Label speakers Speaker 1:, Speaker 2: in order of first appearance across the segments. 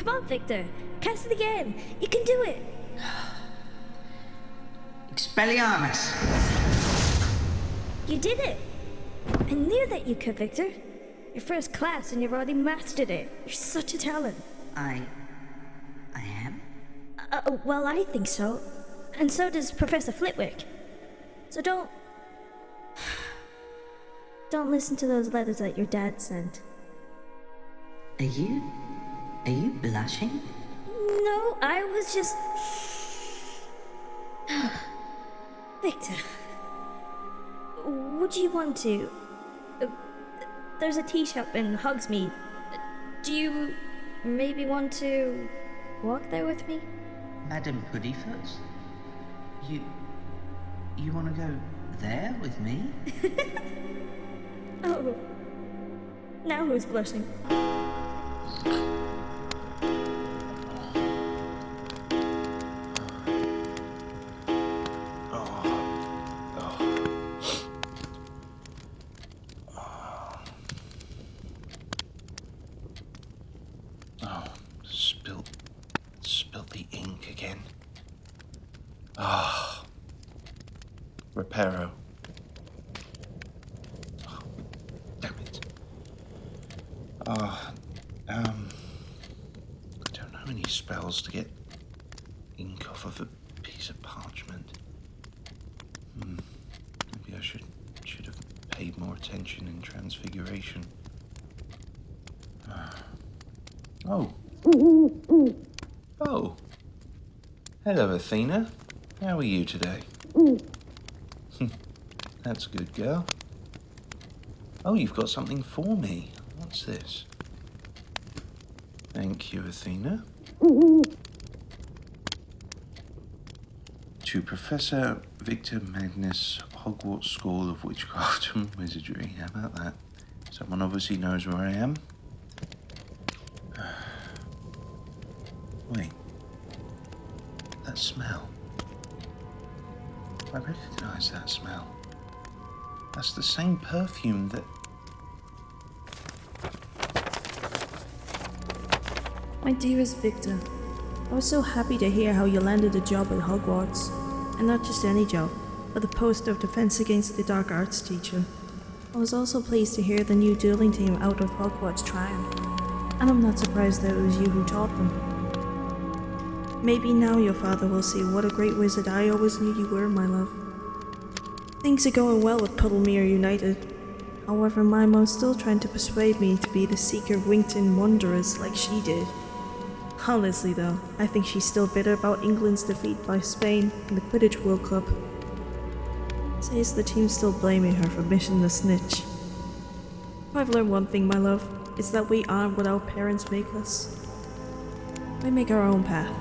Speaker 1: Come on, Victor. Cast it again. You can do it.
Speaker 2: Expelliarmus!
Speaker 1: You did it. I knew that you could, Victor. You're first class and you've already mastered it. You're such a talent.
Speaker 2: I am?
Speaker 1: Well, I think so. And so does Professor Flitwick. So don't listen to those letters that your dad sent.
Speaker 2: Are you blushing?
Speaker 1: No, I was just... Victor, would you want to... there's a tea shop in Hogsmeade. Do you maybe want to walk there with me?
Speaker 2: Madam Puddyfoot? You want to go there with me?
Speaker 1: Oh, now who's blushing?
Speaker 3: Spilt the ink again. Ah. Reparo. Oh, damn it. I don't know any spells to get ink off of a piece of parchment. Maybe I should have paid more attention in Transfiguration. Oh. Oh. Hello, Athena. How are you today? That's a good girl. Oh, you've got something for me. What's this? Thank you, Athena. To Professor Victor Magnus, Hogwarts School of Witchcraft and Wizardry. How about that? Someone obviously knows where I am. Wait. That smell. I recognize that smell. That's the same perfume that...
Speaker 4: My dearest Victor, I was so happy to hear how you landed a job at Hogwarts. And not just any job, but the post of Defense Against the Dark Arts teacher. I was also pleased to hear the new dueling team out of Hogwarts triumph. And I'm not surprised that it was you who taught them. Maybe now your father will see what a great wizard I always knew you were, my love. Things are going well with Puddlemere United. However, my mom's still trying to persuade me to be the seeker of Wington Wanderers like she did. Honestly though, I think she's still bitter about England's defeat by Spain in the Quidditch World Cup. Says the team's still blaming her for missing the snitch. If I've learned one thing, my love, it's that we aren't what our parents make us. We make our own path.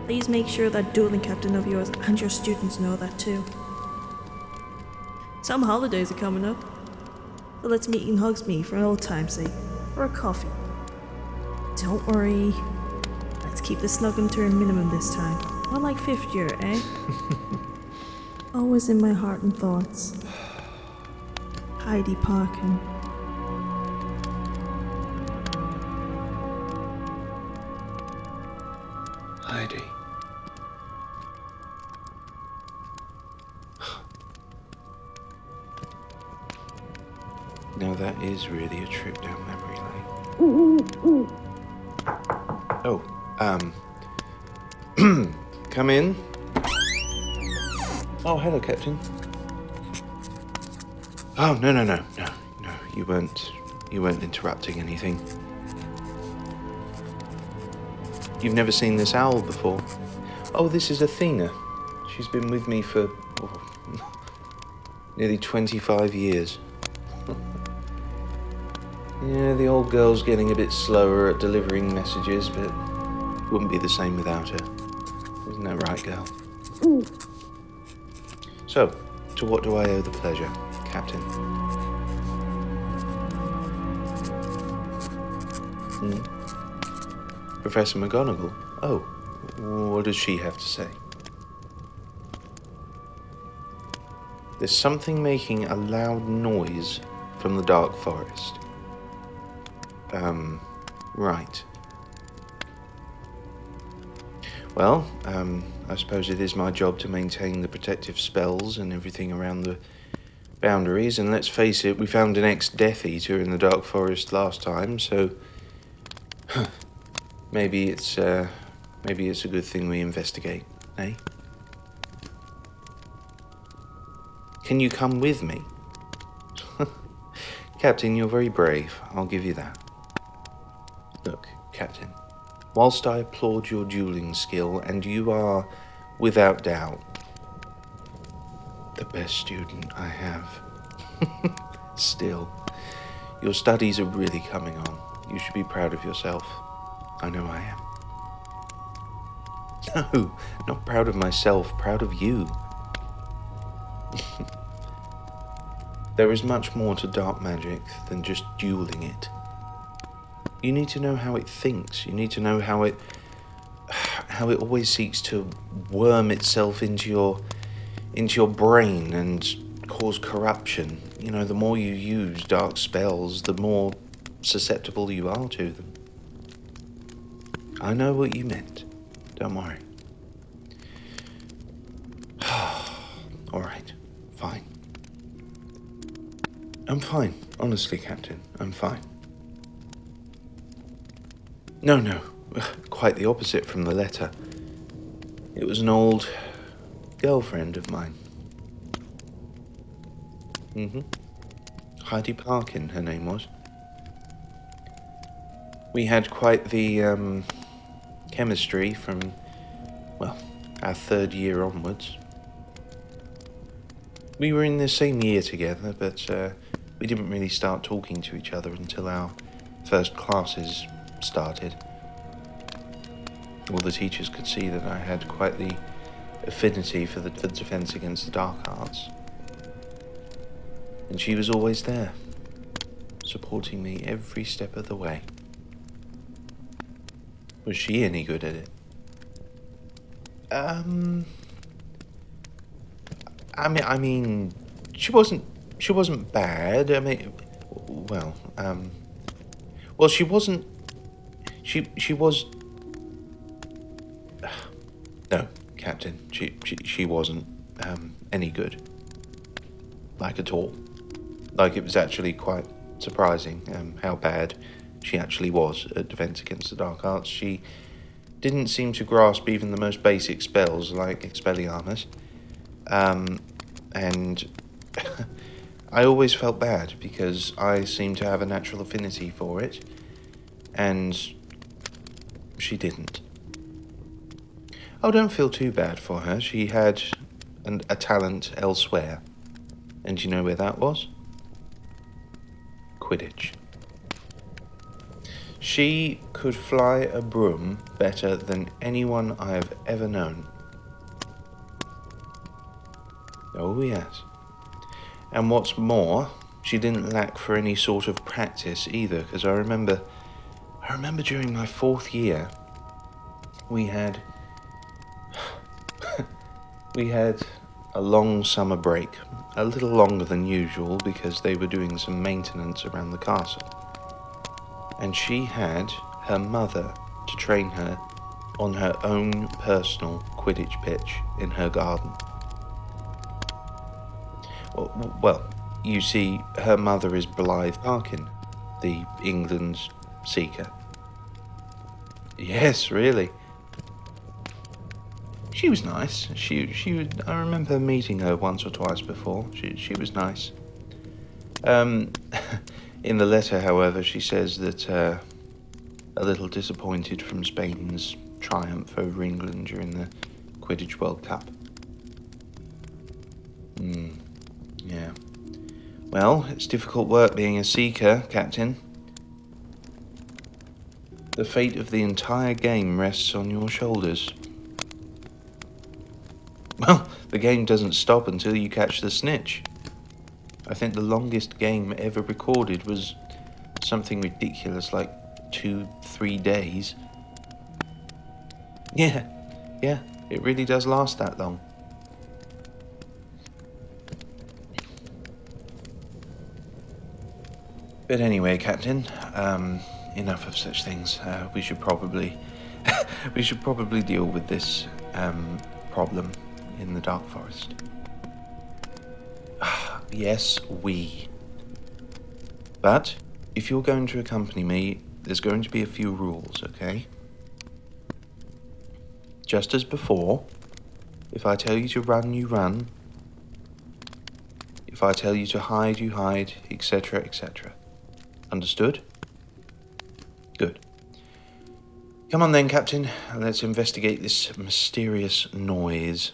Speaker 4: Please make sure that dueling captain of yours and your students know that too. Some holidays are coming up, so let's meet in Hogsmeade for an old time's sake, for a coffee. Don't worry, let's keep the snug and turn minimum this time. Not like 5th year, eh? Always in my heart and thoughts. Heidi Parkin.
Speaker 3: Heidi. Now that is really a trip down memory lane. Oh, come in. Oh, hello, Captain. Oh, no, you weren't interrupting anything. You've never seen this owl before? Oh, this is Athena. She's been with me for nearly 25 years. Yeah, the old girl's getting a bit slower at delivering messages, but wouldn't be the same without her. Isn't that right, girl? So, to what do I owe the pleasure, Captain? Professor Mcgonagall? Oh, what does she have to say? There's something making a loud noise from the dark forest. Right. Well, I suppose it is my job to maintain the protective spells and everything around the boundaries, and let's face it, we found an ex-Death Eater in the Dark Forest last time, so maybe it's a good thing we investigate, eh? Can you come with me? Captain, you're very brave, I'll give you that. Look, Captain, whilst I applaud your dueling skill, and you are, without doubt, the best student I have, still, your studies are really coming on. You should be proud of yourself. I know I am. No, not proud of myself, proud of you. There is much more to dark magic than just dueling it. You need to know how it thinks. You need to know how it always seeks to worm itself into your brain and cause corruption. You know, the more you use dark spells, the more susceptible you are to them. I know what you meant. Don't worry. All right, fine. I'm fine, honestly, Captain. I'm fine. No, quite the opposite from the letter. It was an old girlfriend of mine. Heidi Parkin, her name was. We had quite the chemistry from, well, our third year onwards. We were in the same year together, but we didn't really start talking to each other until our first classes started. All the teachers could see that I had quite the affinity for the defense against the dark arts. And she was always there, supporting me every step of the way. Was she any good at it? I mean, she wasn't bad. I mean, well, she wasn't. She was. No, Captain. She wasn't any good. Like at all. Like, it was actually quite surprising how bad she actually was at defense against the dark arts. She didn't seem to grasp even the most basic spells like Expelliarmus. And I always felt bad because I seemed to have a natural affinity for it, and she didn't. Oh, don't feel too bad for her. She had a talent elsewhere. And do you know where that was? Quidditch. She could fly a broom better than anyone I have ever known. Oh, yes. And what's more, she didn't lack for any sort of practice either, because I remember during my fourth year, we had a long summer break, a little longer than usual because they were doing some maintenance around the castle. And she had her mother to train her on her own personal Quidditch pitch in her garden. Well, you see, her mother is Blythe Parkin, the England's seeker. Yes, really. She was nice. I remember meeting her once or twice before. She was nice. In the letter, however, she says that a little disappointed from Spain's triumph over England during the Quidditch World Cup. Yeah. Well, it's difficult work being a seeker, Captain. The fate of the entire game rests on your shoulders. Well, the game doesn't stop until you catch the snitch. I think the longest game ever recorded was something ridiculous like 2-3 days. Yeah, it really does last that long. But anyway, Captain, enough of such things. We should probably We should probably deal with this problem in the Dark Forest. Yes, we. But if you're going to accompany me, there's going to be a few rules, okay? Just as before, if I tell you to run, you run. If I tell you to hide, you hide, etc., etc. Understood? Good. Come on then, Captain. Let's investigate this mysterious noise.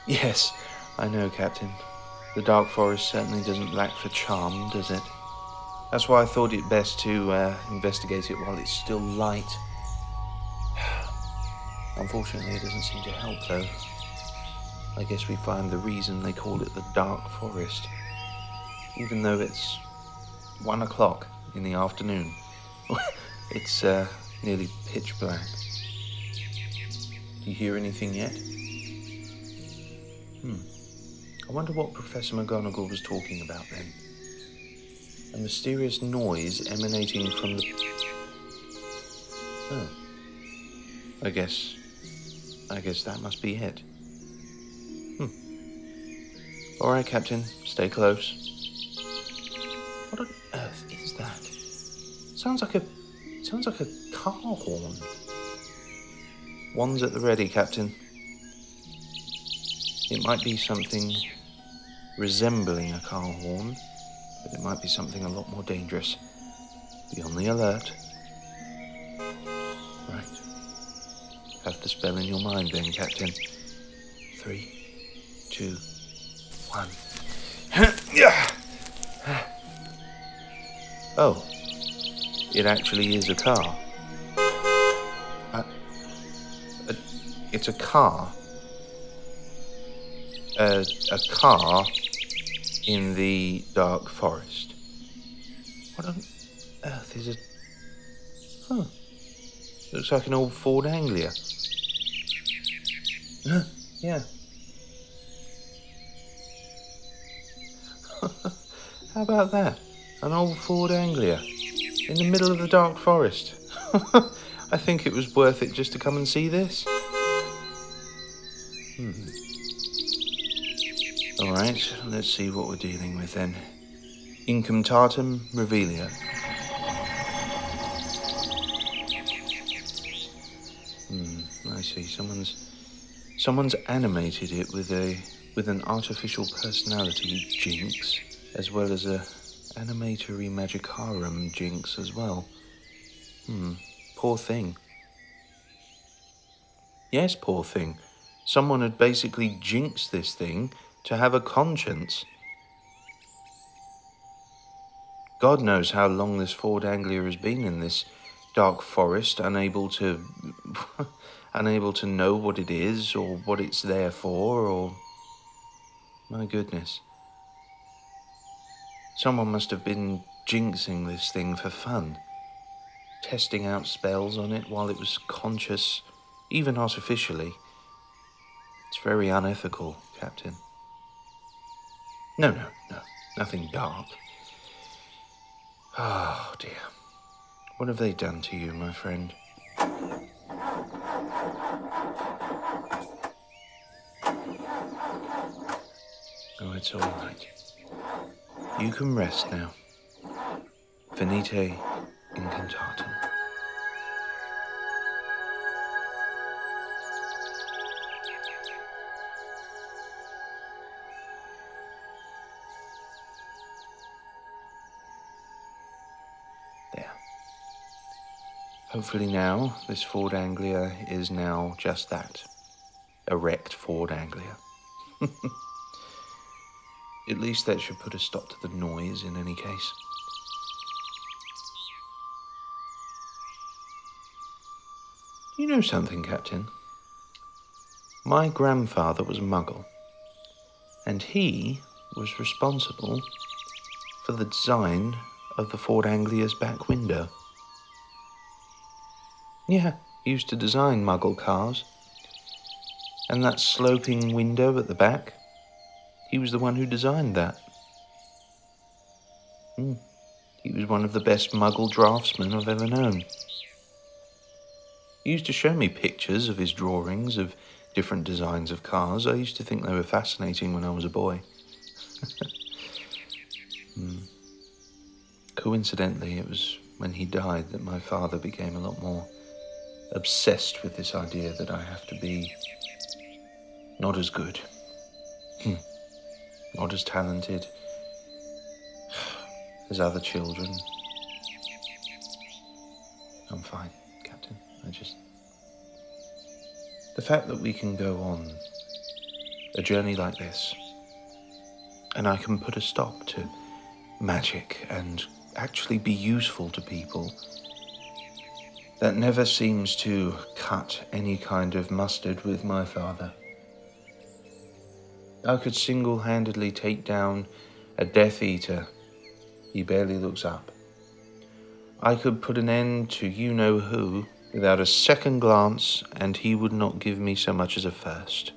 Speaker 3: Yes, I know, Captain. The Dark Forest certainly doesn't lack for charm, does it? That's why I thought it best to investigate it while it's still light. Unfortunately, it doesn't seem to help, though. I guess we find the reason they call it the Dark Forest, even though it's 1 o'clock in the afternoon. It's nearly pitch black. Do you hear anything yet? I wonder what Professor Mcgonagall was talking about then. A mysterious noise emanating from the... Oh. I guess that must be it. All right, Captain. Stay close. What on earth is that? Sounds like a car horn. One's at the ready, Captain. It might be something resembling a car horn, but it might be something a lot more dangerous. Be on the alert. Right. Have the spell in your mind then, Captain. 3, 2, 1. Oh. It actually is a car. It's a car. A car in the Dark Forest. What on earth is it? Huh. Looks like an old Ford Anglia. Yeah. How about that? An old Ford Anglia in the middle of the Dark Forest. I think it was worth it just to come and see this. Alright, let's see what we're dealing with then. Incantatem Revelia. I see. Someone's animated it with an artificial personality jinx, as well as a animatory magicarum jinx as well. Poor thing. Yes, poor thing. Someone had basically jinxed this thing to have a conscience. God knows how long this Ford Anglia has been in this Dark Forest, unable to know what it is or what it's there for, or... My goodness. Someone must have been jinxing this thing for fun, testing out spells on it while it was conscious, even artificially. It's very unethical, Captain. No, nothing dark. Oh, dear. What have they done to you, my friend? Oh, it's all right. You can rest now. Finite incantatem. There. Hopefully now, this Ford Anglia is now just that. A wrecked Ford Anglia. At least that should put a stop to the noise in any case. You know something, Captain? My grandfather was a Muggle, and he was responsible for the design of the Ford Anglia's back window. Yeah, he used to design Muggle cars. And that sloping window at the back, he was the one who designed that. He was one of the best Muggle draftsmen I've ever known. He used to show me pictures of his drawings of different designs of cars. I used to think they were fascinating when I was a boy. Coincidentally, it was when he died that my father became a lot more obsessed with this idea that I have to be not as good, not as talented as other children. I'm fine, Captain. The fact that we can go on a journey like this, and I can put a stop to magic and actually be useful to people, that never seems to cut any kind of mustard with my father. I could single-handedly take down a Death Eater. He barely looks up. I could put an end to you-know-who without a second glance, and he would not give me so much as a first.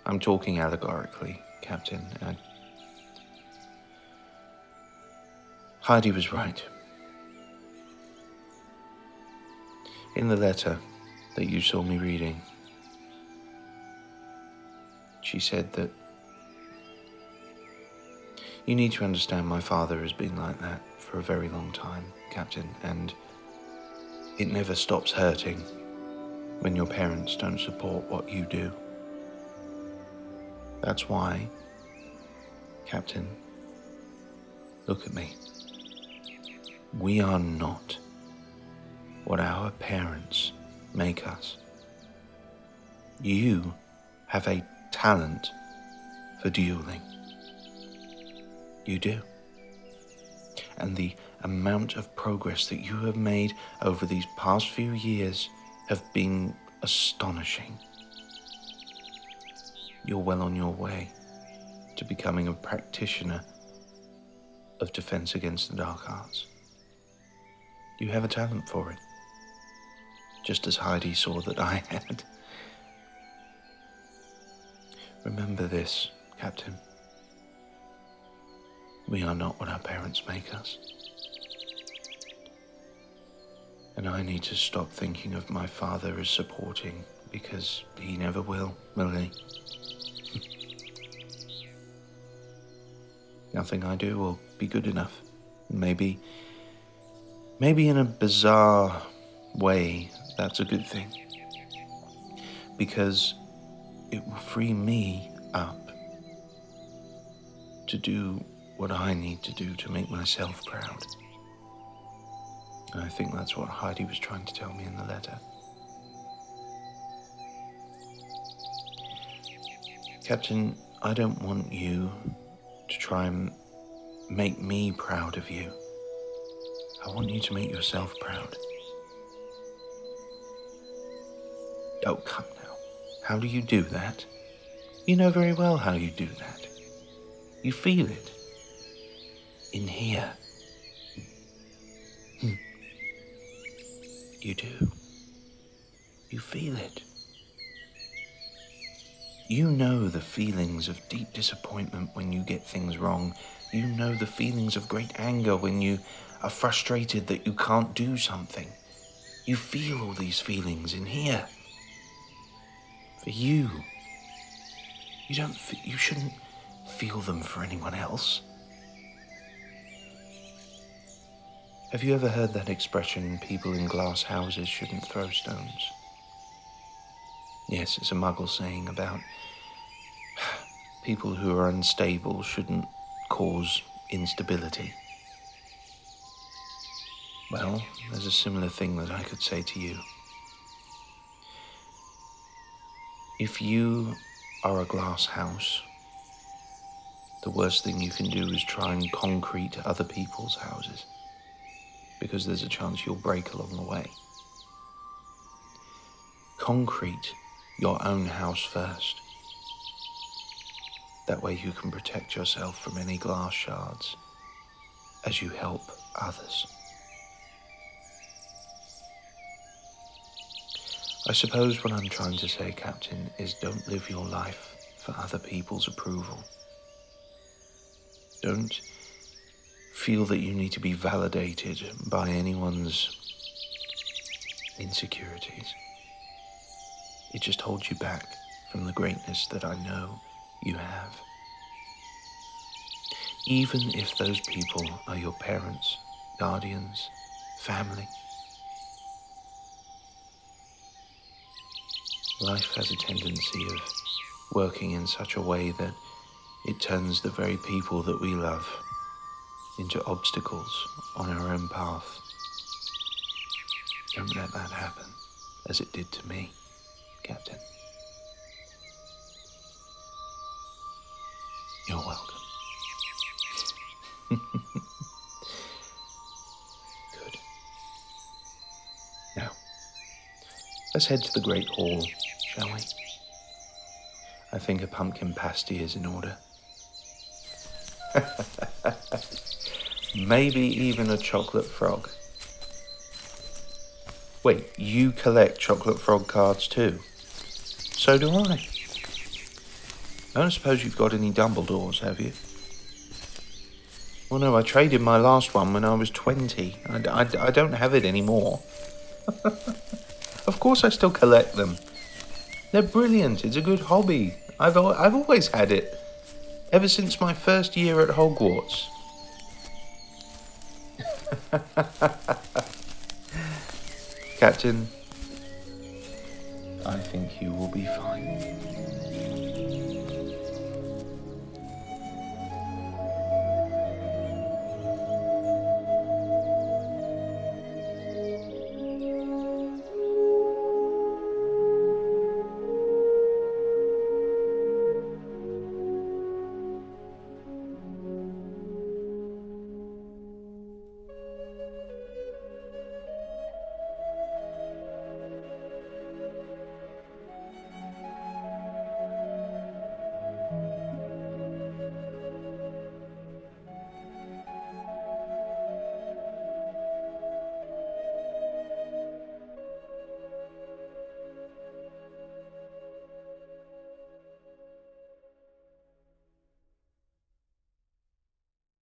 Speaker 3: I'm talking allegorically, Captain. Heidi was right. In the letter that you saw me reading, she said that you need to understand my father has been like that for a very long time, Captain, and it never stops hurting when your parents don't support what you do. That's why, Captain, look at me. We are not what our parents make us. You have a talent for dueling. You do. And the amount of progress that you have made over these past few years have been astonishing. You're well on your way to becoming a practitioner of defense against the dark arts. You have a talent for it, just as Heidi saw that I had. Remember this, Captain. We are not what our parents make us. And I need to stop thinking of my father as supporting, because he never will he? Nothing I do will be good enough. Maybe in a bizarre way, that's a good thing. Because it will free me up to do what I need to do to make myself proud. And I think that's what Heidi was trying to tell me in the letter. Captain, I don't want you to try and make me proud of you. I want you to make yourself proud. Oh, come now. How do you do that? You know very well how you do that. You feel it. In here. You do. You feel it. You know the feelings of deep disappointment when you get things wrong. You know the feelings of great anger when you are frustrated that you can't do something. You feel all these feelings in here. For you. You shouldn't feel them for anyone else. Have you ever heard that expression, people in glass houses shouldn't throw stones? Yes, it's a Muggle saying about people who are unstable shouldn't cause instability. Well, there's a similar thing that I could say to you. If you are a glass house, the worst thing you can do is try and concrete other people's houses, because there's a chance you'll break along the way. Concrete your own house first. That way you can protect yourself from any glass shards as you help others. I suppose what I'm trying to say, Captain, is don't live your life for other people's approval. Don't feel that you need to be validated by anyone's insecurities. It just holds you back from the greatness that I know you have. Even if those people are your parents, guardians, family. Life has a tendency of working in such a way that it turns the very people that we love into obstacles on our own path. Don't let that happen, as it did to me, Captain. You're welcome. Good. Now, let's head to the Great Hall, shall we? I think a pumpkin pasty is in order. Maybe even a chocolate frog. Wait, you collect chocolate frog cards too? So do I. I don't suppose you've got any Dumbledores, have you? Well, no, I traded my last one when I was 20. I don't have it anymore. Of course I still collect them. They're brilliant. It's a good hobby. I've always had it. Ever since my first year at Hogwarts. Captain, I think you will be fine.